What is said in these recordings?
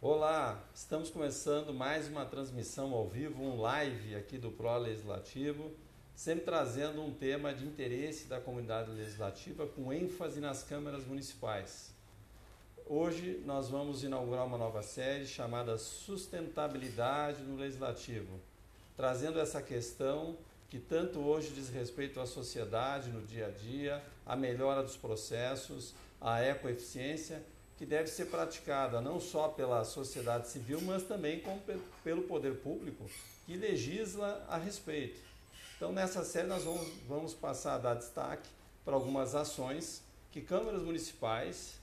Olá, estamos começando mais uma transmissão ao vivo, um live aqui do Pro Legislativo, sempre trazendo um tema de interesse da comunidade legislativa com ênfase nas câmaras municipais. Hoje nós vamos inaugurar uma nova série chamada Sustentabilidade no Legislativo, trazendo essa questão que tanto hoje diz respeito à sociedade no dia a dia, à melhora dos processos, à ecoeficiência, que deve ser praticada não só pela sociedade civil, mas também pelo poder público, que legisla a respeito. Então, nessa série, nós vamos passar a dar destaque para algumas ações que câmaras municipais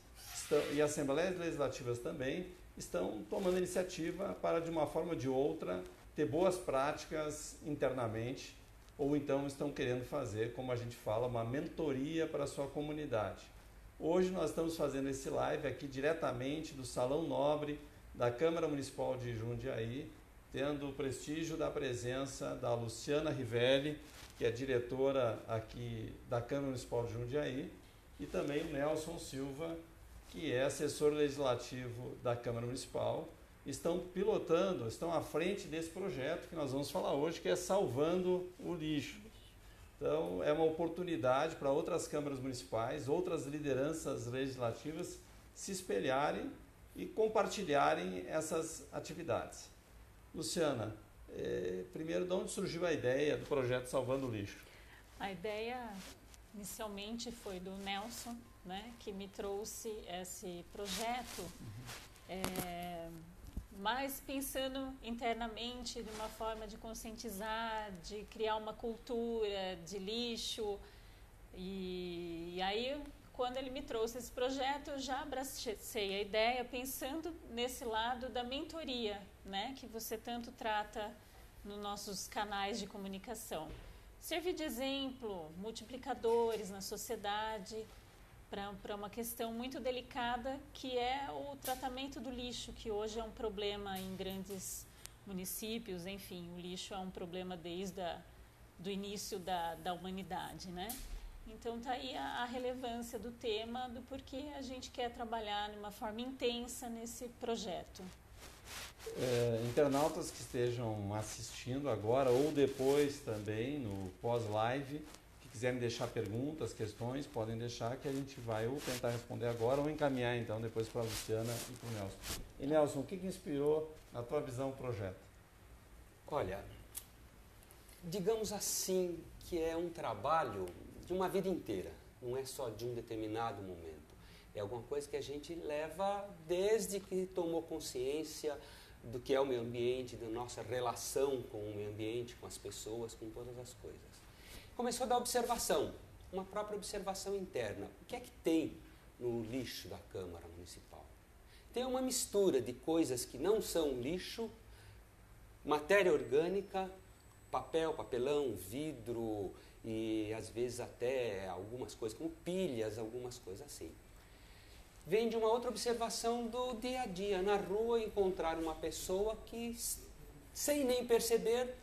e assembleias legislativas também estão tomando iniciativa para, de uma forma ou de outra, ter boas práticas internamente, ou então estão querendo fazer, como a gente fala, uma mentoria para a sua comunidade. Hoje nós estamos fazendo esse live aqui diretamente do Salão Nobre da Câmara Municipal de Jundiaí, tendo o prestígio da presença da Luciana Rivelli, que é diretora aqui da Câmara Municipal de Jundiaí, e também o Nelson Silva, que é assessor legislativo da Câmara Municipal. Estão pilotando, estão à frente desse projeto que nós vamos falar hoje, que é Salvando o Lixo. Então, é uma oportunidade para outras câmaras municipais, outras lideranças legislativas se espelharem e compartilharem essas atividades. Luciana, primeiro, de onde surgiu a ideia do projeto Salvando o Lixo? A ideia, inicialmente, foi do Nelson, né, que me trouxe esse projeto, mas pensando internamente de uma forma de conscientizar, de criar uma cultura de lixo. E aí, quando ele me trouxe esse projeto, eu já abracei a ideia pensando nesse lado da mentoria, né, que você tanto trata nos nossos canais de comunicação. Servir de exemplo, multiplicadores na sociedade, para uma questão muito delicada, que é o tratamento do lixo, que hoje é um problema em grandes municípios. Enfim, o lixo é um problema desde do início da humanidade, né? Então, está aí a relevância do tema, do porquê a gente quer trabalhar de uma forma intensa nesse projeto. Internautas que estejam assistindo agora ou depois também no pós-live, quiserem deixar perguntas, questões, podem deixar que a gente vai ou tentar responder agora ou encaminhar então depois para a Luciana e para o Nelson. E Nelson, o que inspirou na tua visão o projeto? Olha, digamos assim que é um trabalho de uma vida inteira, não é só de um determinado momento. É alguma coisa que a gente leva desde que tomou consciência do que é o meio ambiente, da nossa relação com o meio ambiente, com as pessoas, com todas as coisas. Começou da observação, uma própria observação interna. O que é que tem no lixo da Câmara Municipal? Tem uma mistura de coisas que não são lixo, matéria orgânica, papel, papelão, vidro e às vezes até algumas coisas como pilhas, algumas coisas assim. Vem de uma outra observação do dia a dia, na rua encontrar uma pessoa que, sem nem perceber,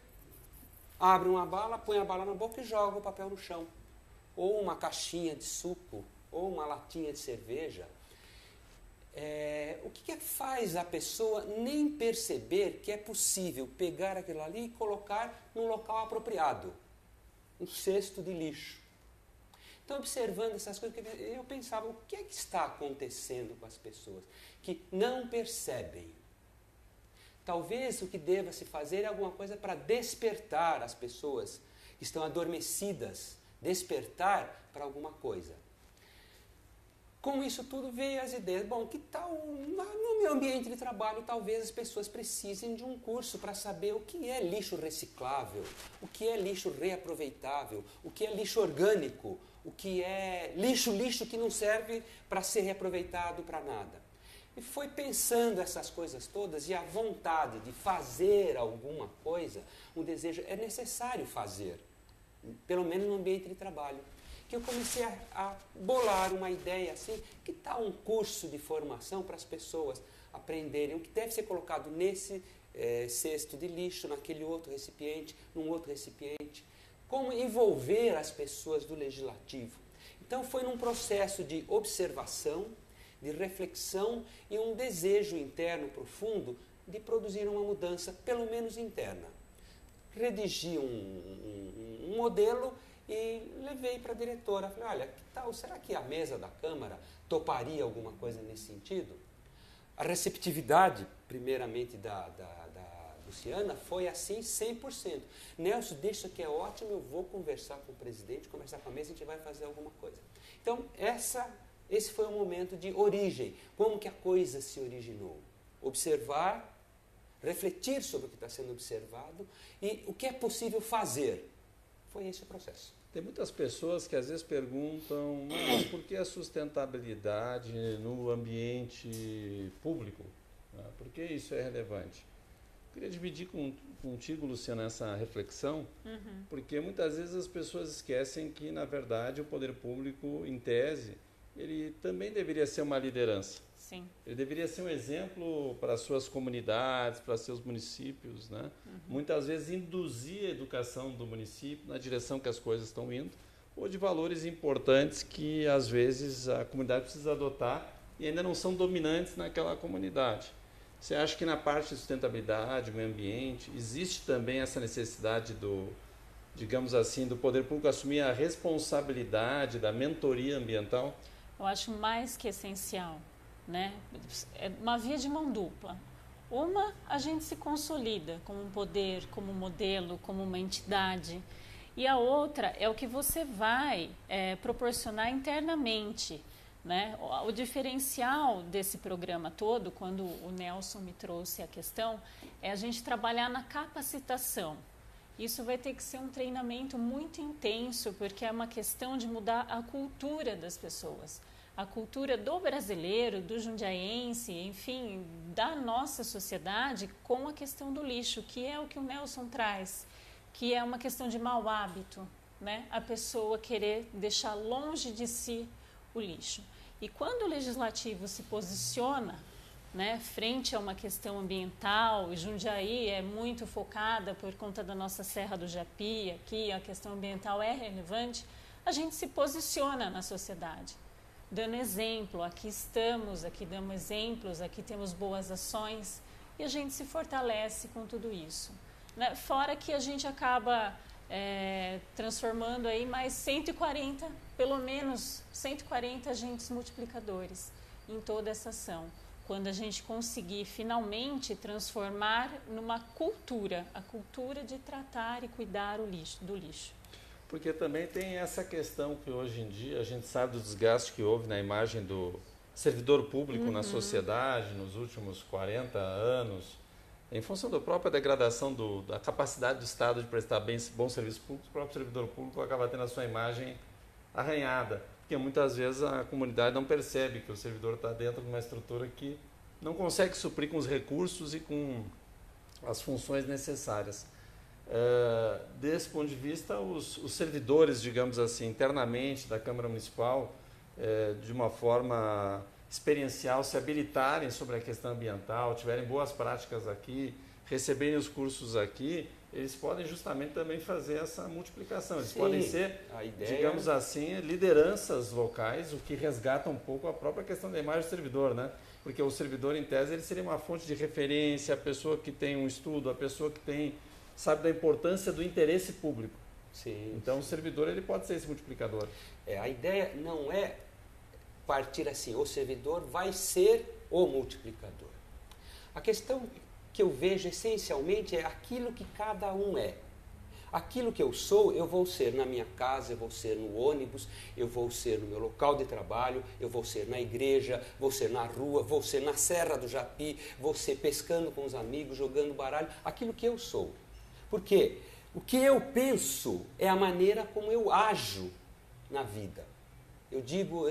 abre uma bala, põe a bala na boca e joga o papel no chão. Ou uma caixinha de suco, ou uma latinha de cerveja. O que faz a pessoa nem perceber que é possível pegar aquilo ali e colocar num local apropriado, um cesto de lixo. Então, observando essas coisas, eu pensava, o que é que está acontecendo com as pessoas que não percebem? Talvez o que deva se fazer é alguma coisa para despertar as pessoas que estão adormecidas, despertar para alguma coisa. Com isso tudo veio as ideias, bom, que tal no meu ambiente de trabalho talvez as pessoas precisem de um curso para saber o que é lixo reciclável, o que é lixo reaproveitável, o que é lixo orgânico, o que é lixo que não serve para ser reaproveitado para nada. E foi pensando essas coisas todas e a vontade de fazer alguma coisa, o desejo é necessário fazer, pelo menos no ambiente de trabalho. Que eu comecei a bolar uma ideia assim, que tal um curso de formação para as pessoas aprenderem o que deve ser colocado nesse cesto de lixo, naquele outro recipiente, num outro recipiente, como envolver as pessoas do legislativo. Então foi num processo de observação, de reflexão e um desejo interno profundo de produzir uma mudança, pelo menos interna. Redigi um modelo e levei para a diretora. Falei, olha, que tal, será que a mesa da Câmara toparia alguma coisa nesse sentido? A receptividade, primeiramente, da Luciana foi assim 100%. Nelson, deixa que é ótimo, eu vou conversar com o presidente, conversar com a mesa, a gente vai fazer alguma coisa. Então, esse foi o momento de origem. Como que a coisa se originou? Observar, refletir sobre o que está sendo observado e o que é possível fazer. Foi esse o processo. Tem muitas pessoas que às vezes perguntam, mas por que a sustentabilidade no ambiente público? Por que isso é relevante? Eu queria dividir contigo, Luciana, essa reflexão, porque muitas vezes as pessoas esquecem que, na verdade, o poder público, em tese, ele também deveria ser uma liderança. Sim. Ele deveria ser um exemplo para as suas comunidades, para seus municípios, né? Muitas vezes induzir a educação do município na direção que as coisas estão indo, ou de valores importantes que, às vezes, a comunidade precisa adotar e ainda não são dominantes naquela comunidade. Você acha que na parte de sustentabilidade, meio ambiente, existe também essa necessidade do, digamos assim, do poder público assumir a responsabilidade da mentoria ambiental? Eu acho mais que essencial, né? É uma via de mão dupla. Uma, a gente se consolida como um poder, como um modelo, como uma entidade. E a outra é o que você vai proporcionar internamente, né? O diferencial desse programa todo, quando o Nelson me trouxe a questão, é a gente trabalhar na capacitação. Isso vai ter que ser um treinamento muito intenso, porque é uma questão de mudar a cultura das pessoas. A cultura do brasileiro, do jundiaense, enfim, da nossa sociedade com a questão do lixo, que é o que o Nelson traz, que é uma questão de mau hábito, né? A pessoa querer deixar longe de si o lixo. E quando o legislativo se posiciona, né, frente a uma questão ambiental, e Jundiaí é muito focada por conta da nossa Serra do Japi, aqui a questão ambiental é relevante, a gente se posiciona na sociedade, dando exemplo, aqui estamos, aqui damos exemplos, aqui temos boas ações, e a gente se fortalece com tudo isso. Né? Fora que a gente acaba transformando aí mais 140, pelo menos 140 agentes multiplicadores em toda essa ação. Quando a gente conseguir finalmente transformar numa cultura, a cultura de tratar e cuidar do lixo. Porque também tem essa questão que hoje em dia a gente sabe do desgaste que houve na imagem do servidor público na sociedade nos últimos 40 anos, em função da própria degradação da capacidade do Estado de prestar bom serviço público, o próprio servidor público acaba tendo a sua imagem arranhada. Porque muitas vezes a comunidade não percebe que o servidor está dentro de uma estrutura que não consegue suprir com os recursos e com as funções necessárias. Desse ponto de vista, os servidores, digamos assim, internamente da Câmara Municipal, de uma forma experiencial, se habilitarem sobre a questão ambiental, tiverem boas práticas aqui, receberem os cursos aqui, eles podem justamente também fazer essa multiplicação. Eles podem ser, digamos assim, lideranças locais, o que resgata um pouco a própria questão da imagem do servidor, né? Porque o servidor, em tese, ele seria uma fonte de referência, a pessoa que tem um estudo, a pessoa que sabe da importância do interesse público. Sim, então, o servidor ele pode ser esse multiplicador. A ideia não é partir assim, o servidor vai ser o multiplicador. A questão que eu vejo essencialmente é aquilo que cada um é. Aquilo que eu sou, eu vou ser na minha casa, eu vou ser no ônibus, eu vou ser no meu local de trabalho, eu vou ser na igreja, vou ser na rua, vou ser na Serra do Japi, vou ser pescando com os amigos, jogando baralho, aquilo que eu sou. Porque o que eu penso é a maneira como eu ajo na vida. Eu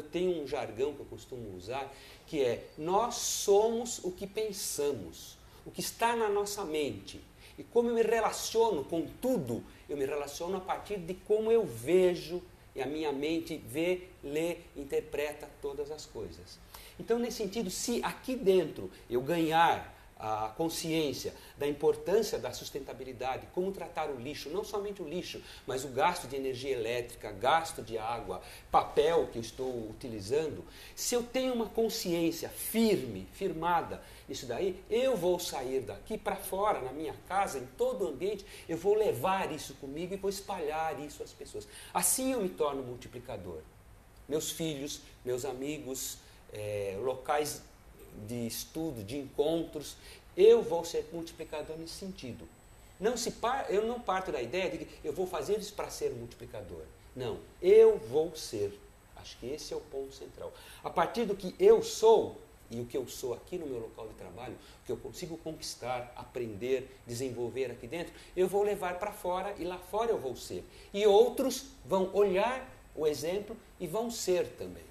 tenho um jargão que eu costumo usar, que é, nós somos o que pensamos, o que está na nossa mente. E como eu me relaciono com tudo, eu me relaciono a partir de como eu vejo, e a minha mente vê, lê, interpreta todas as coisas. Então, nesse sentido, se aqui dentro eu ganhar a consciência da importância da sustentabilidade, como tratar o lixo, não somente o lixo, mas o gasto de energia elétrica, gasto de água, papel que eu estou utilizando, se eu tenho uma consciência firmada nisso daí, eu vou sair daqui para fora, na minha casa, em todo o ambiente, eu vou levar isso comigo e vou espalhar isso às pessoas. Assim eu me torno multiplicador. Meus filhos, meus amigos, locais de estudo, de encontros, eu vou ser multiplicador nesse sentido. Eu não parto da ideia de que eu vou fazer isso para ser multiplicador. Não, eu vou ser. Acho que esse é o ponto central. A partir do que eu sou, e o que eu sou aqui no meu local de trabalho, o que eu consigo conquistar, aprender, desenvolver aqui dentro, eu vou levar para fora e lá fora eu vou ser. E outros vão olhar o exemplo e vão ser também.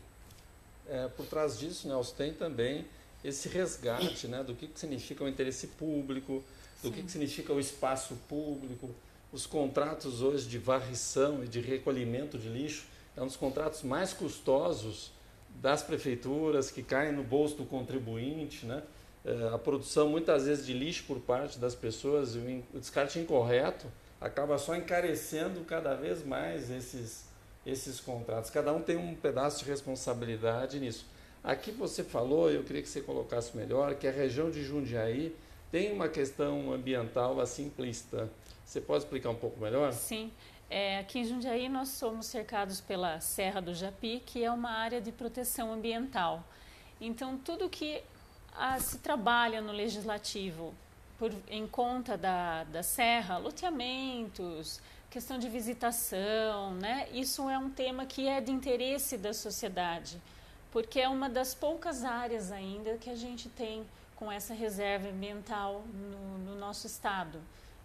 Por trás disso, Nelson, tem também esse resgate, né, do que significa o interesse público, do que significa o espaço público. Os contratos hoje de varrição e de recolhimento de lixo é um dos contratos mais custosos das prefeituras, que caem no bolso do contribuinte, né? A produção muitas vezes de lixo por parte das pessoas, o descarte incorreto acaba só encarecendo cada vez mais esses contratos. Cada um tem um pedaço de responsabilidade nisso. Aqui você falou, eu queria que você colocasse melhor, que a região de Jundiaí tem uma questão ambiental simplista. Você pode explicar um pouco melhor? Sim. Aqui em Jundiaí nós somos cercados pela Serra do Japi, que é uma área de proteção ambiental. Então, tudo que se trabalha no legislativo em conta da serra, loteamentos, questão de visitação, né? Isso é um tema que é de interesse da sociedade, porque é uma das poucas áreas ainda que a gente tem com essa reserva ambiental no nosso estado,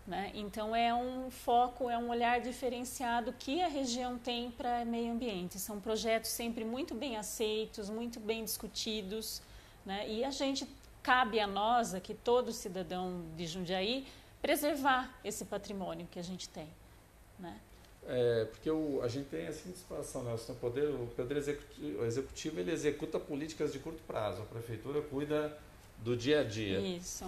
né? Então é um foco, é um olhar diferenciado que a região tem para meio ambiente. São projetos sempre muito bem aceitos, muito bem discutidos, né? E cabe a nós, aqui todo cidadão de Jundiaí, preservar esse patrimônio que a gente tem, né? Porque a gente tem a seguinte situação, né? O poder executivo ele executa políticas de curto prazo, a prefeitura cuida do dia a dia. Isso.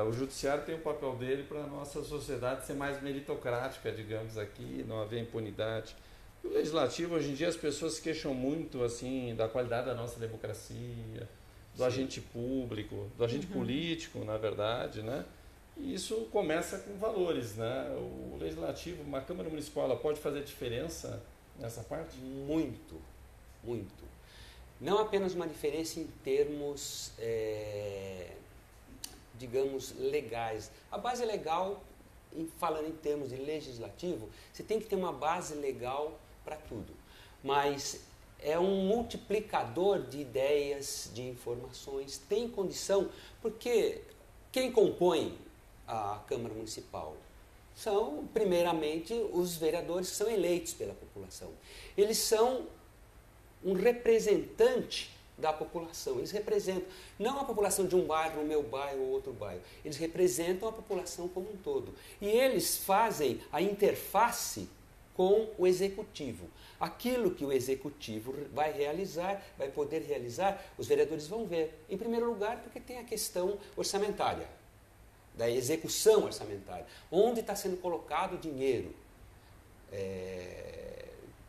O judiciário tem o papel dele para a nossa sociedade ser mais meritocrática, digamos aqui, não haver impunidade. O legislativo, hoje em dia, as pessoas se queixam muito da qualidade da nossa democracia, do agente público, do agente político, na verdade, né? E isso começa com valores, né? O legislativo, uma Câmara Municipal, ela pode fazer diferença nessa parte? Muito, muito. Não apenas uma diferença em termos, digamos, legais. A base legal, falando em termos de legislativo, você tem que ter uma base legal para tudo. Mas é um multiplicador de ideias, de informações, tem condição, porque quem compõe a Câmara Municipal são, primeiramente, os vereadores que são eleitos pela população. Eles são um representante da população. Eles representam não a população de um bairro, o meu bairro ou outro bairro. Eles representam a população como um todo. E eles fazem a interface com o executivo. Aquilo que o executivo vai realizar, vai poder realizar, os vereadores vão ver. Em primeiro lugar, porque tem a questão orçamentária, da execução orçamentária. Onde está sendo colocado o dinheiro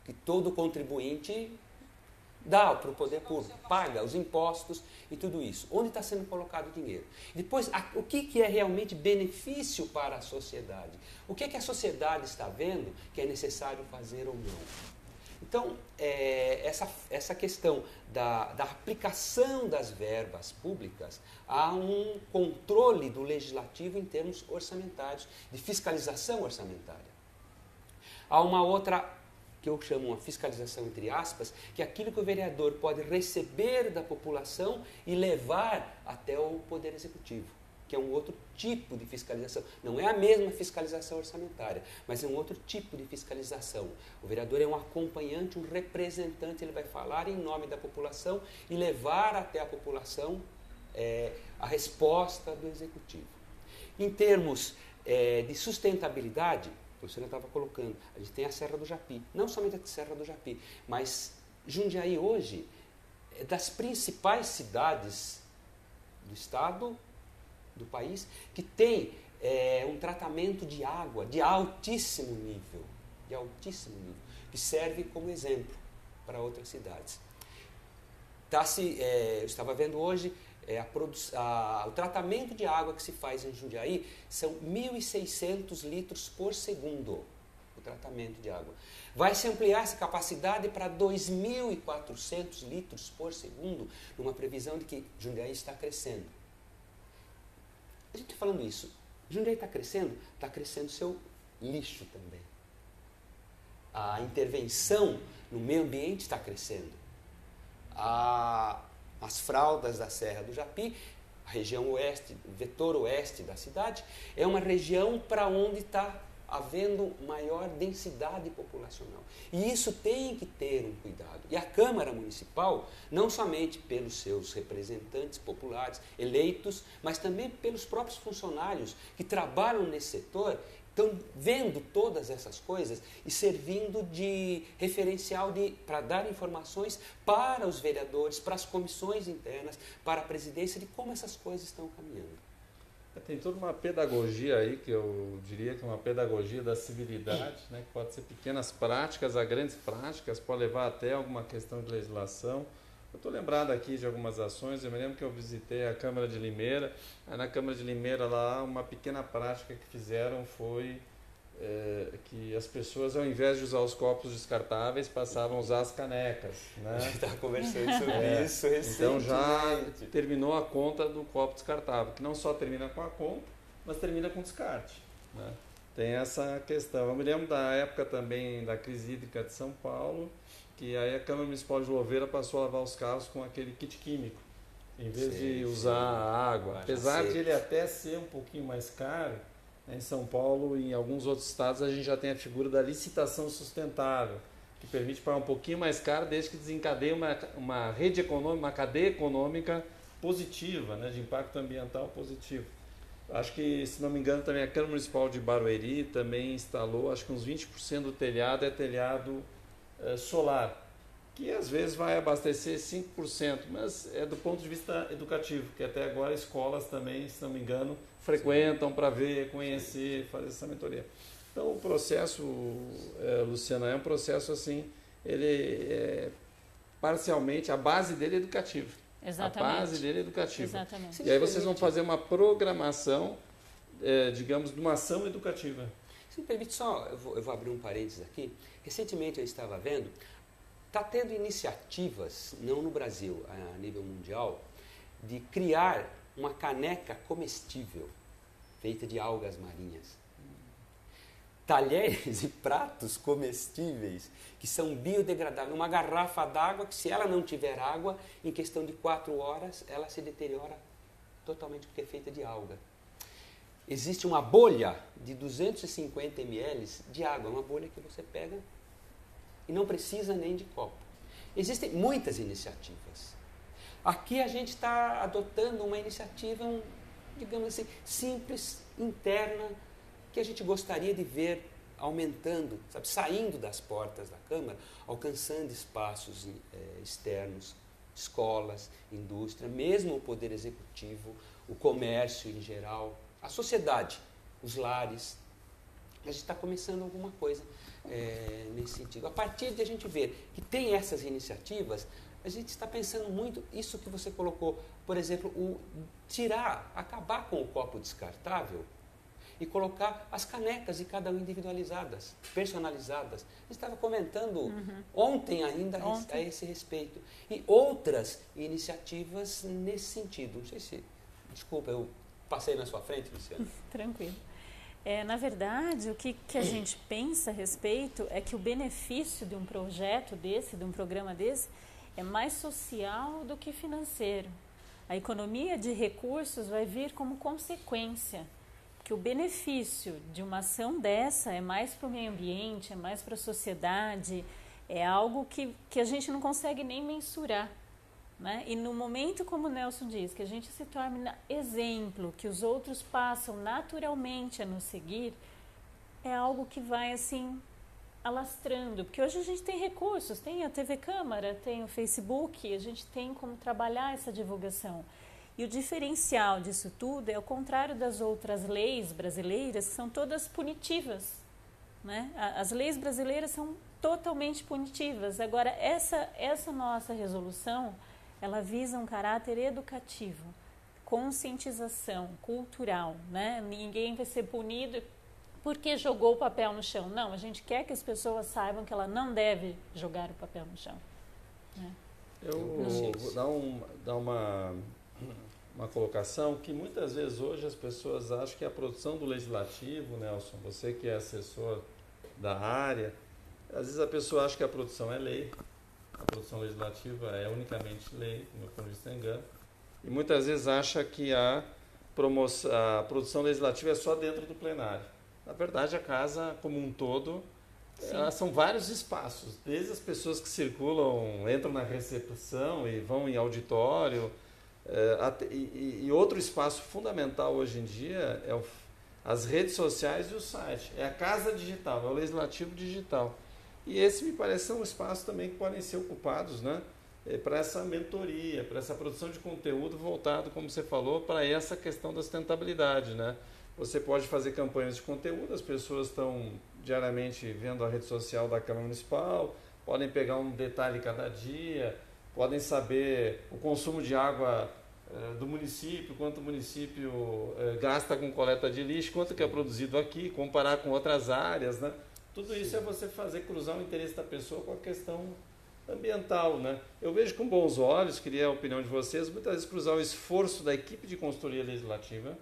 que todo contribuinte dá para o poder público, paga os impostos e tudo isso. Onde está sendo colocado o dinheiro? Depois, o que é realmente benefício para a sociedade? O que é que a sociedade está vendo que é necessário fazer ou não? Então, essa questão da aplicação das verbas públicas, há um controle do legislativo em termos orçamentários, de fiscalização orçamentária. Há uma outra, que eu chamo uma fiscalização entre aspas, que é aquilo que o vereador pode receber da população e levar até o Poder Executivo, que é um outro tipo de fiscalização. Não é a mesma fiscalização orçamentária, mas é um outro tipo de fiscalização. O vereador é um acompanhante, um representante, ele vai falar em nome da população e levar até a população a resposta do Executivo. Em termos de sustentabilidade, a professora estava colocando, a gente tem a Serra do Japi, não somente a Serra do Japi, mas Jundiaí hoje é das principais cidades do estado do país que tem um tratamento de água de altíssimo nível, que serve como exemplo para outras cidades. Eu estava vendo hoje, o tratamento de água que se faz em Jundiaí são 1.600 litros por segundo, o tratamento de água. Vai se ampliar essa capacidade para 2.400 litros por segundo, numa previsão de que Jundiaí está crescendo. A gente está falando isso, Jundiaí está crescendo seu lixo também. A intervenção no meio ambiente está crescendo. As fraldas da Serra do Japi, a região oeste, o vetor oeste da cidade, é uma região para onde está havendo maior densidade populacional. E isso tem que ter um cuidado. E a Câmara Municipal, não somente pelos seus representantes populares eleitos, mas também pelos próprios funcionários que trabalham nesse setor, estão vendo todas essas coisas e servindo de referencial para dar informações para os vereadores, para as comissões internas, para a presidência, de como essas coisas estão caminhando. Tem toda uma pedagogia aí, que eu diria que é uma pedagogia da civilidade, né, que pode ser pequenas práticas a grandes práticas, pode levar até alguma questão de legislação. Eu estou lembrado aqui de algumas ações. Eu me lembro que eu visitei a Câmara de Limeira. Aí na Câmara de Limeira, lá, uma pequena prática que fizeram foi que as pessoas, ao invés de usar os copos descartáveis, passavam a usar as canecas. Né? A gente estava conversando sobre isso recentemente. Então já terminou a conta do copo descartável, que não só termina com a conta, mas termina com descarte. Né? Tem essa questão. Eu me lembro da época também da crise hídrica de São Paulo, que aí a Câmara Municipal de Louveira passou a lavar os carros com aquele kit químico, em vez de usar a água. Apesar de ele até ser um pouquinho mais caro, né, em São Paulo e em alguns outros estados a gente já tem a figura da licitação sustentável, que permite pagar um pouquinho mais caro desde que desencadeie uma rede econômica, uma cadeia econômica positiva, né, de impacto ambiental positivo. Acho que, se não me engano, também a Câmara Municipal de Barueri também instalou, acho que uns 20% do telhado é telhado solar, que às vezes vai abastecer 5%, mas é do ponto de vista educativo, que até agora escolas também, se não me engano, frequentam para ver, conhecer, fazer essa mentoria. Então o processo, Luciana, é um processo assim, ele parcialmente, a base dele é educativa. Exatamente. A base dele é educativa. Exatamente. E aí vocês vão fazer uma programação, digamos, de uma ação educativa. Se me permite só, eu vou abrir um parênteses aqui. Recentemente eu estava vendo, está tendo iniciativas, não no Brasil, a nível mundial, de criar uma caneca comestível feita de algas marinhas. Talheres e pratos comestíveis que são biodegradáveis. Uma garrafa d'água que, se ela não tiver água, em questão de 4 horas, ela se deteriora totalmente porque é feita de alga. Existe uma bolha de 250 ml de água, uma bolha que você pega e não precisa nem de copo. Existem muitas iniciativas. Aqui a gente está adotando uma iniciativa, digamos assim, simples, interna, que a gente gostaria de ver aumentando, sabe, saindo das portas da Câmara, alcançando espaços externos, escolas, indústria, mesmo o Poder Executivo, o comércio em geral, a sociedade, os lares. A gente está começando alguma coisa nesse sentido. A partir de a gente ver que tem essas iniciativas, a gente está pensando muito, isso que você colocou, por exemplo, acabar com o copo descartável e colocar as canecas de cada um individualizadas, personalizadas. A gente estava comentando ontem ainda a esse respeito. E outras iniciativas nesse sentido. Não sei se... Desculpa, eu passei na sua frente, Luciana. Tranquilo. Na verdade, o que a gente pensa a respeito é que o benefício de um projeto desse, de um programa desse, é mais social do que financeiro. A economia de recursos vai vir como consequência, que o benefício de uma ação dessa é mais para o meio ambiente, é mais para a sociedade, é algo que a gente não consegue nem mensurar. Né? E no momento, como o Nelson diz, que a gente se torna exemplo, que os outros passam naturalmente a nos seguir, é algo que vai assim alastrando, porque hoje a gente tem recursos, tem a TV Câmara, tem o Facebook, a gente tem como trabalhar essa divulgação. E o diferencial disso tudo é ao contrário das outras leis brasileiras, que são todas punitivas, né? As leis brasileiras são totalmente punitivas. Agora, essa nossa resolução, ela visa um caráter educativo, conscientização, cultural, né? Ninguém vai ser punido porque jogou o papel no chão. Não, a gente quer que as pessoas saibam que ela não deve jogar o papel no chão, né? Eu vou dar uma colocação que muitas vezes hoje as pessoas acham que a produção do legislativo, Nelson, você que é assessor da área, às vezes a pessoa acha que a produção é lei, a produção legislativa é unicamente lei, do meu ponto de vista engano, e muitas vezes acha que a produção legislativa é só dentro do plenário. Na verdade, a casa como um todo, são vários espaços, desde as pessoas que circulam, entram na recepção e vão em auditório, e outro espaço fundamental hoje em dia é as redes sociais e o site. É a casa digital, é o legislativo digital. E esse me parece um espaço também que podem ser ocupados, né, para essa mentoria, para essa produção de conteúdo voltado, como você falou, para essa questão da sustentabilidade, né? Você pode fazer campanhas de conteúdo, as pessoas estão diariamente vendo a rede social da Câmara Municipal, podem pegar um detalhe cada dia, podem saber o consumo de água do município, quanto o município gasta com coleta de lixo, quanto que é produzido aqui, comparar com outras áreas, né? Tudo isso é você cruzar o interesse da pessoa com a questão ambiental, né? Eu vejo com bons olhos, queria a opinião de vocês, muitas vezes cruzar o esforço da equipe de consultoria legislativa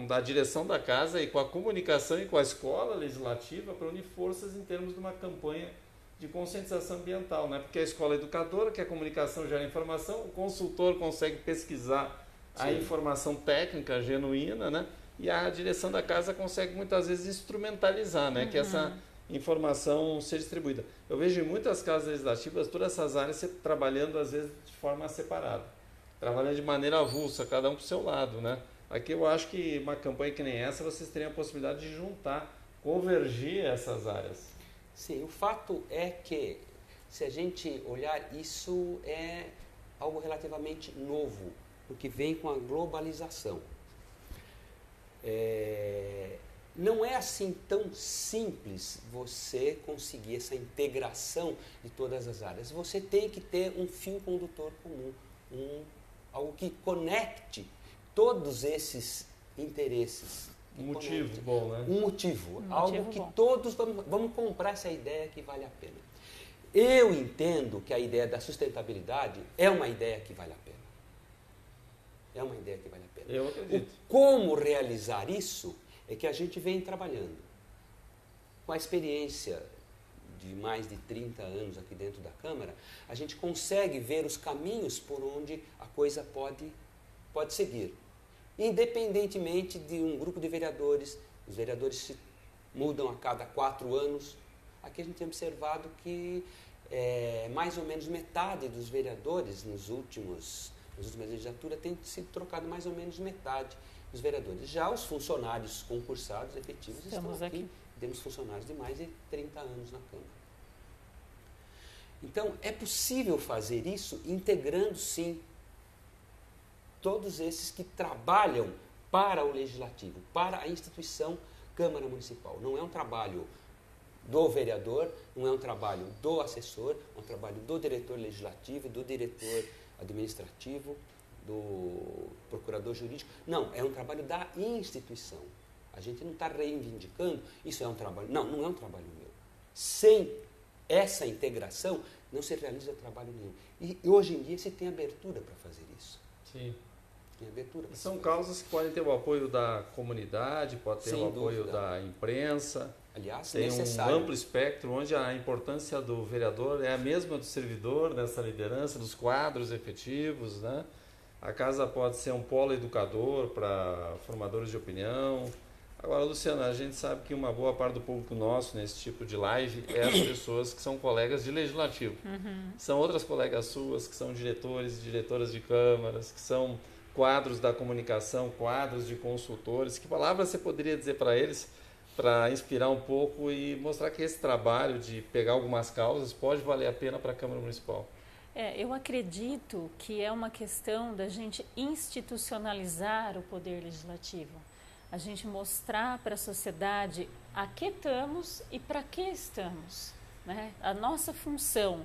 da direção da casa e com a comunicação e com a escola legislativa para unir forças em termos de uma campanha de conscientização ambiental, né? Porque a escola é educadora, que a comunicação gera informação, o consultor consegue pesquisar a informação técnica genuína, né? E a direção da casa consegue muitas vezes instrumentalizar, né? Que essa informação seja distribuída. Eu vejo em muitas casas legislativas todas essas áreas trabalhando às vezes de forma separada, trabalhando de maneira avulsa, cada um para o seu lado, né? Aqui eu acho que uma campanha que nem essa, vocês teriam a possibilidade de juntar, convergir essas áreas. Sim, o fato é que, se a gente olhar, isso é algo relativamente novo, porque vem com a globalização. Não é assim tão simples você conseguir essa integração de todas as áreas. Você tem que ter um fio condutor comum, algo que conecte todos esses interesses. Um motivo bom, né? Um motivo, algo que bom. Todos vamos comprar essa ideia que vale a pena. Eu entendo que a ideia da sustentabilidade é uma ideia que vale a pena. É uma ideia que vale a pena. Eu acredito. Como realizar isso é que a gente vem trabalhando. Com a experiência de mais de 30 anos aqui dentro da Câmara, a gente consegue ver os caminhos por onde a coisa pode seguir. Independentemente de um grupo de vereadores, os vereadores se mudam a cada 4 anos. Aqui a gente tem observado que mais ou menos metade dos vereadores nas últimas legislaturas tem sido trocado mais ou menos metade dos vereadores. Já os funcionários concursados efetivos estão aqui. Temos funcionários de mais de 30 anos na Câmara. Então, é possível fazer isso integrando, sim, todos esses que trabalham para o Legislativo, para a instituição Câmara Municipal. Não é um trabalho do vereador, não é um trabalho do assessor, é um trabalho do diretor legislativo, do diretor administrativo, do procurador jurídico. Não, é um trabalho da instituição. A gente não está reivindicando, isso é um trabalho... Não é um trabalho meu. Sem essa integração, não se realiza trabalho nenhum. E hoje em dia se tem abertura para fazer isso. Sim. Tem abertura para São causas que podem ter o apoio da comunidade, pode ter Sem o apoio dúvida. da imprensa. Aliás, tem necessário. um amplo espectro onde a importância do vereador é a mesma do servidor, dessa liderança, dos quadros efetivos, né? A casa pode ser um polo educador para formadores de opinião. Agora, Luciana, a gente sabe que uma boa parte do público nosso nesse tipo de live é as pessoas que são colegas de legislativo. São outras colegas suas que são diretores e diretoras de câmaras, que são quadros da comunicação, quadros de consultores. Que palavras você poderia dizer para eles para inspirar um pouco e mostrar que esse trabalho de pegar algumas causas pode valer a pena para a Câmara Municipal? Eu acredito que é uma questão da gente institucionalizar o poder legislativo. A gente mostrar para a sociedade a que estamos e para que estamos, né? A nossa função.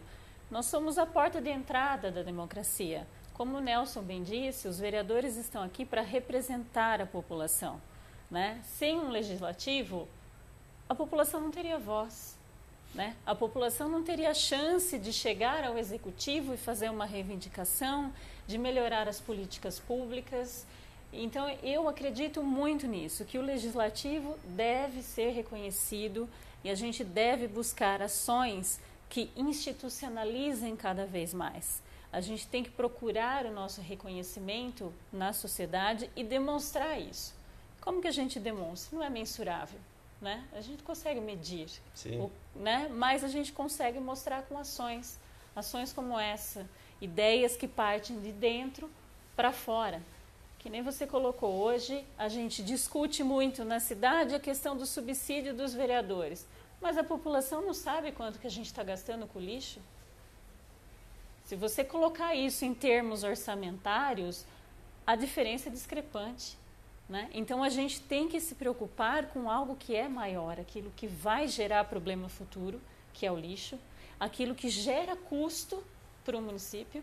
Nós somos a porta de entrada da democracia. Como o Nelson bem disse, os vereadores estão aqui para representar a população, né? Sem um legislativo, a população não teria voz, né? A população não teria chance de chegar ao executivo e fazer uma reivindicação, de melhorar as políticas públicas. Então, eu acredito muito nisso, que o legislativo deve ser reconhecido e a gente deve buscar ações que institucionalizem cada vez mais. A gente tem que procurar o nosso reconhecimento na sociedade e demonstrar isso. Como que a gente demonstra? Não é mensurável, né? A gente consegue medir, né? Mas a gente consegue mostrar com ações como essa, ideias que partem de dentro para fora. Que nem você colocou hoje, a gente discute muito na cidade a questão do subsídio dos vereadores, mas a população não sabe quanto que a gente está gastando com lixo. Se você colocar isso em termos orçamentários, a diferença é discrepante, né? Então, a gente tem que se preocupar com algo que é maior, aquilo que vai gerar problema futuro, que é o lixo, aquilo que gera custo para o município,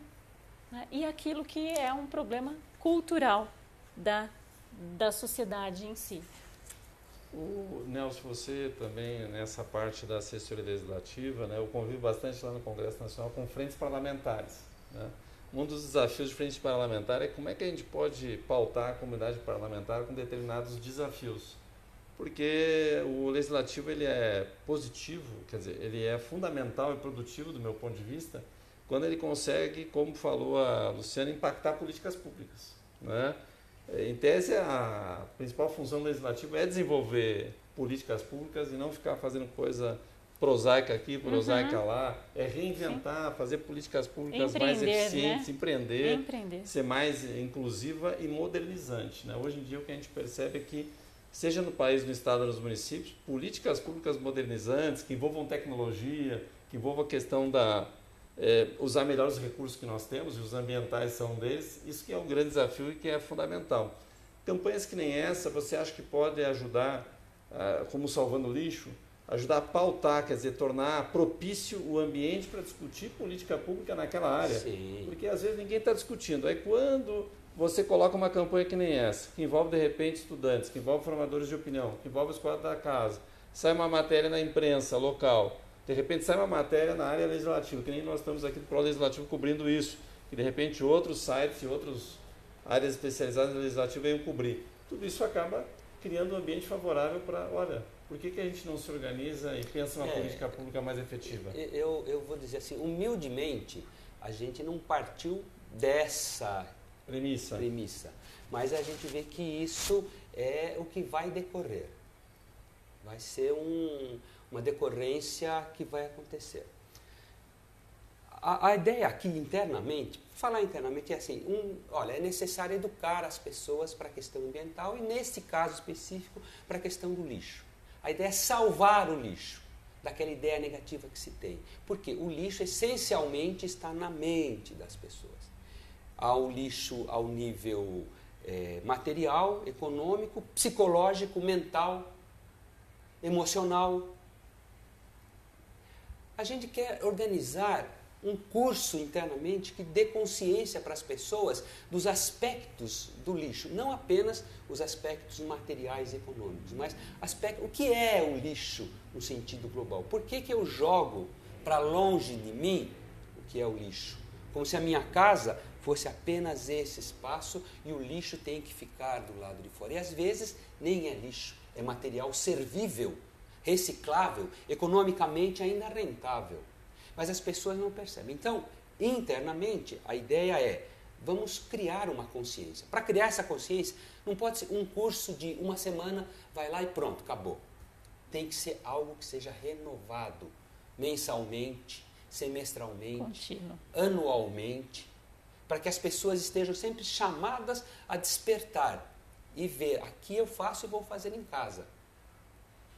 né? E aquilo que é um problema cultural da sociedade em si. Nelson, você também, nessa parte da assessoria legislativa, né, eu convivo bastante lá no Congresso Nacional com frentes parlamentares, né? Um dos desafios de frente parlamentar é como é que a gente pode pautar a comunidade parlamentar com determinados desafios. Porque o legislativo ele é positivo, quer dizer, ele é fundamental e produtivo do meu ponto de vista, quando ele consegue, como falou a Luciana, impactar políticas públicas, né? Em tese, a principal função do legislativo é desenvolver políticas públicas e não ficar fazendo coisa prosaica aqui, prosaica lá. É reinventar, fazer políticas públicas mais eficientes, né? empreender, ser mais inclusiva e modernizante, né? Hoje em dia, o que a gente percebe é que, seja no país, no estado ou nos municípios, políticas públicas modernizantes, que envolvam tecnologia, que envolvam a questão da... usar melhor os recursos que nós temos, e os ambientais são um deles, isso que é um grande desafio e que é fundamental. Campanhas que nem essa, você acha que pode ajudar, como Salvando o Lixo, ajudar a pautar, quer dizer, tornar propício o ambiente para discutir política pública naquela área? Sim. Porque às vezes ninguém está discutindo. Aí quando você coloca uma campanha que nem essa, que envolve de repente estudantes, que envolve formadores de opinião, que envolve os quadros da casa, sai uma matéria na imprensa local, de repente sai uma matéria na área legislativa, que nem nós estamos aqui no Pro Legislativo cobrindo isso, que de repente outros sites e outras áreas especializadas no legislativo venham cobrir. Tudo isso acaba criando um ambiente favorável para, olha, por que a gente não se organiza e pensa uma política pública mais efetiva? Eu vou dizer assim, humildemente, a gente não partiu dessa premissa, mas a gente vê que isso é o que vai decorrer. Vai ser uma decorrência que vai acontecer. A ideia aqui internamente, falar internamente é assim, olha, é necessário educar as pessoas para a questão ambiental e nesse caso específico para a questão do lixo. A ideia é salvar o lixo daquela ideia negativa que se tem. Porque o lixo essencialmente está na mente das pessoas. Há o lixo ao nível material, econômico, psicológico, mental, emocional. A gente quer organizar um curso internamente que dê consciência para as pessoas dos aspectos do lixo, não apenas os aspectos materiais e econômicos, mas o que é o lixo no sentido global. Por que eu jogo para longe de mim o que é o lixo? Como se a minha casa fosse apenas esse espaço e o lixo tem que ficar do lado de fora. E às vezes nem é lixo, é material servível, reciclável, economicamente ainda rentável. Mas as pessoas não percebem. Então, internamente, a ideia é, vamos criar uma consciência. Para criar essa consciência, não pode ser um curso de uma semana, vai lá e pronto, acabou. Tem que ser algo que seja renovado mensalmente, semestralmente, contínuo, anualmente, para que as pessoas estejam sempre chamadas a despertar e ver, aqui eu faço e vou fazer em casa.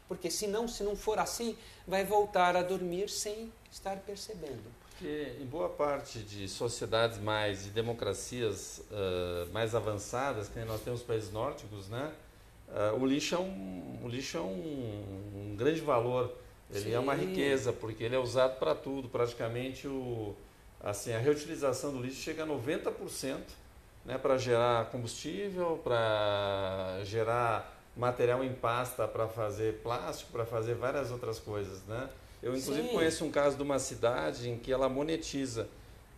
Porque se não for assim, vai voltar a dormir sem estar percebendo. Porque em boa parte de sociedades e democracias mais avançadas, que nós temos países nórdicos, né? O lixo é um grande valor. Ele é uma riqueza, porque ele é usado para tudo. Praticamente a reutilização do lixo chega a 90%, né, para gerar combustível, para gerar material em pasta para fazer plástico, para fazer várias outras coisas, né? Eu, inclusive, conheço um caso de uma cidade em que ela monetiza.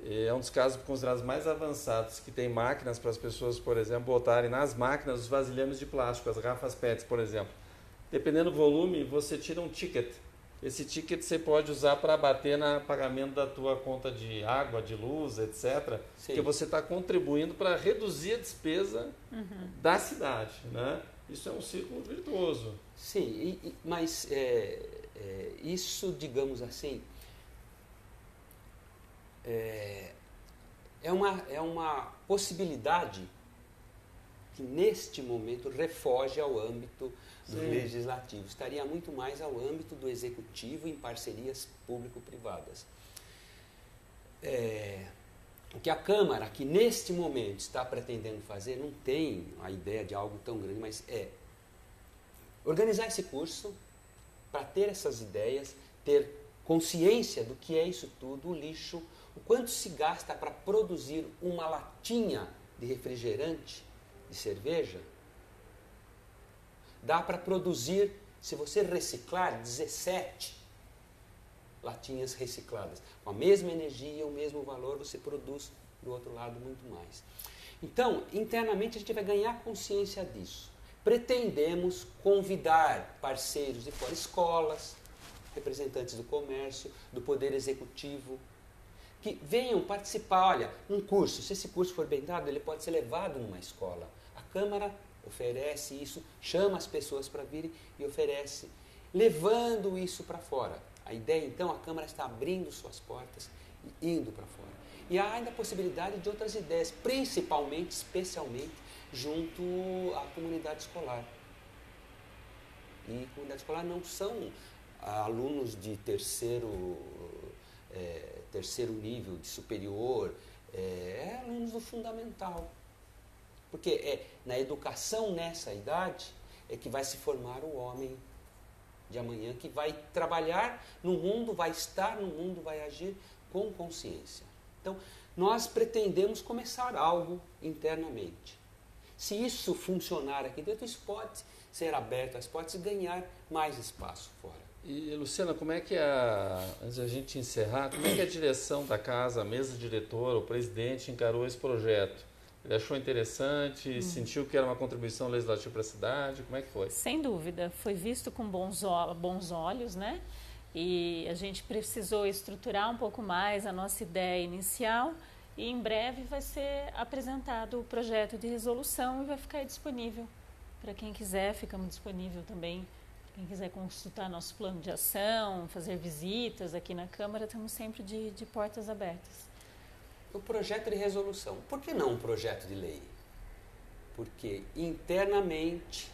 É um dos casos considerados mais avançados, que tem máquinas para as pessoas, por exemplo, botarem nas máquinas os vasilhames de plástico, as garrafas PET, por exemplo. Dependendo do volume, você tira um ticket. Esse ticket você pode usar para bater no pagamento da tua conta de água, de luz, etc. Sim. Porque você está contribuindo para reduzir a despesa da cidade, né? Isso é um círculo virtuoso. Sim, mas isso, digamos assim, é uma possibilidade que neste momento refoge ao âmbito do legislativo. Estaria muito mais ao âmbito do executivo em parcerias público-privadas. O que a Câmara, que neste momento está pretendendo fazer, não tem a ideia de algo tão grande, mas organizar esse curso para ter essas ideias, ter consciência do que é isso tudo, o lixo, o quanto se gasta para produzir uma latinha de refrigerante, de cerveja. Dá para produzir, se você reciclar, 17 latinhas recicladas. Com a mesma energia, o mesmo valor, você produz do outro lado muito mais. Então, internamente a gente vai ganhar consciência disso. Pretendemos convidar parceiros de fora, escolas, representantes do comércio, do poder executivo, que venham participar. Olha, um curso, se esse curso for bem dado, ele pode ser levado numa escola. A Câmara oferece isso, chama as pessoas para virem e oferece, levando isso para fora. A ideia, então, a Câmara está abrindo suas portas e indo para fora. E há ainda a possibilidade de outras ideias, principalmente, especialmente, junto à comunidade escolar. E comunidade escolar não são alunos de terceiro nível, de superior, alunos do fundamental. Porque na educação nessa idade é que vai se formar o homem de amanhã, que vai trabalhar no mundo, vai estar no mundo, vai agir com consciência. Então, nós pretendemos começar algo internamente. Se isso funcionar aqui dentro, isso pode ser aberto às portas e ganhar mais espaço fora. E, Luciana, como é que antes da gente encerrar, como é que a direção da casa, a mesa diretora, o presidente encarou esse projeto? Ele achou interessante, sentiu que era uma contribuição legislativa para a cidade? Como é que foi? Sem dúvida, foi visto com bons olhos, né? E a gente precisou estruturar um pouco mais a nossa ideia inicial e em breve vai ser apresentado o projeto de resolução e vai ficar disponível para quem quiser. Ficamos disponível também, quem quiser consultar nosso plano de ação, fazer visitas aqui na Câmara, estamos sempre de portas abertas. O projeto de resolução. Por que não um projeto de lei? Porque internamente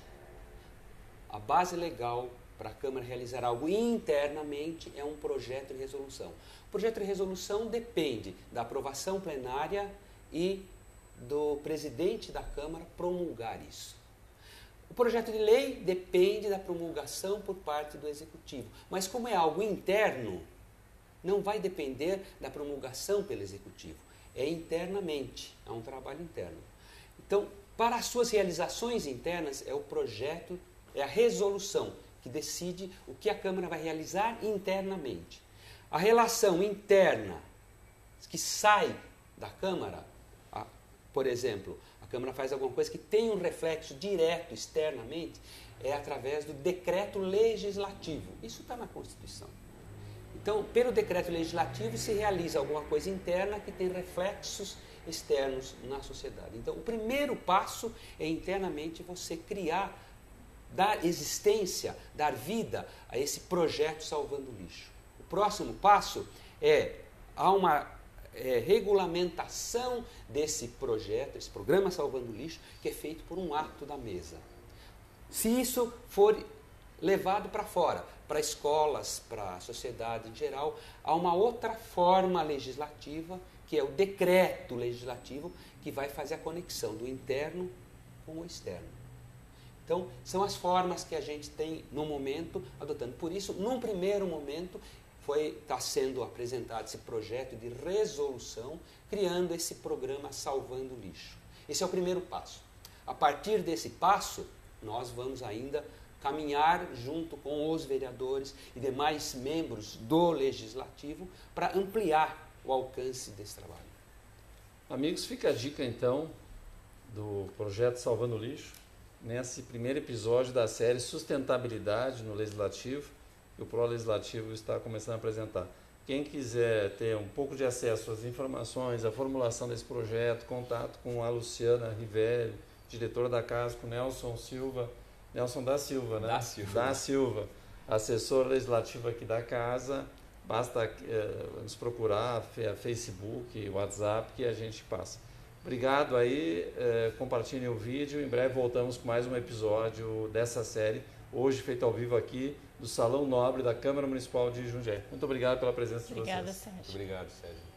a base legal para a Câmara realizar algo internamente é um projeto de resolução. O projeto de resolução depende da aprovação plenária e do presidente da Câmara promulgar isso. O projeto de lei depende da promulgação por parte do Executivo. Mas como é algo interno, não vai depender da promulgação pelo Executivo. É internamente, é um trabalho interno. Então, para as suas realizações internas, é o projeto, é a resolução que decide o que a Câmara vai realizar internamente. A relação interna que sai da Câmara, por exemplo, a Câmara faz alguma coisa que tem um reflexo direto externamente, é através do decreto legislativo. Isso está na Constituição. Então, pelo decreto legislativo se realiza alguma coisa interna que tem reflexos externos na sociedade. Então, o primeiro passo é internamente você criar, dar existência, dar vida a esse projeto Salvando o Lixo. O próximo passo há uma regulamentação desse projeto, esse programa Salvando o Lixo, que é feito por um ato da mesa. Se isso for levado para fora, para escolas, para a sociedade em geral, há uma outra forma legislativa, que é o decreto legislativo, que vai fazer a conexão do interno com o externo. Então, são as formas que a gente tem no momento adotando. Por isso, num primeiro momento, está sendo apresentado esse projeto de resolução, criando esse programa Salvando o Lixo. Esse é o primeiro passo. A partir desse passo, nós vamos ainda caminhar junto com os vereadores e demais membros do Legislativo para ampliar o alcance desse trabalho. Amigos, fica a dica então do projeto Salvando o Lixo, nesse primeiro episódio da série Sustentabilidade no Legislativo, que o Pro Legislativo está começando a apresentar. Quem quiser ter um pouco de acesso às informações, à formulação desse projeto, contato com a Luciana Rivelli, diretora da casa, com o Nelson da Silva, né? Da Silva, assessor legislativo aqui da casa. Basta nos procurar, Facebook, WhatsApp, que a gente passa. Obrigado aí, compartilhem o vídeo. Em breve voltamos com mais um episódio dessa série, hoje feito ao vivo aqui do Salão Nobre da Câmara Municipal de Jundiaí. Muito obrigado pela presença de vocês. Obrigada, Sérgio. Obrigado, Sérgio.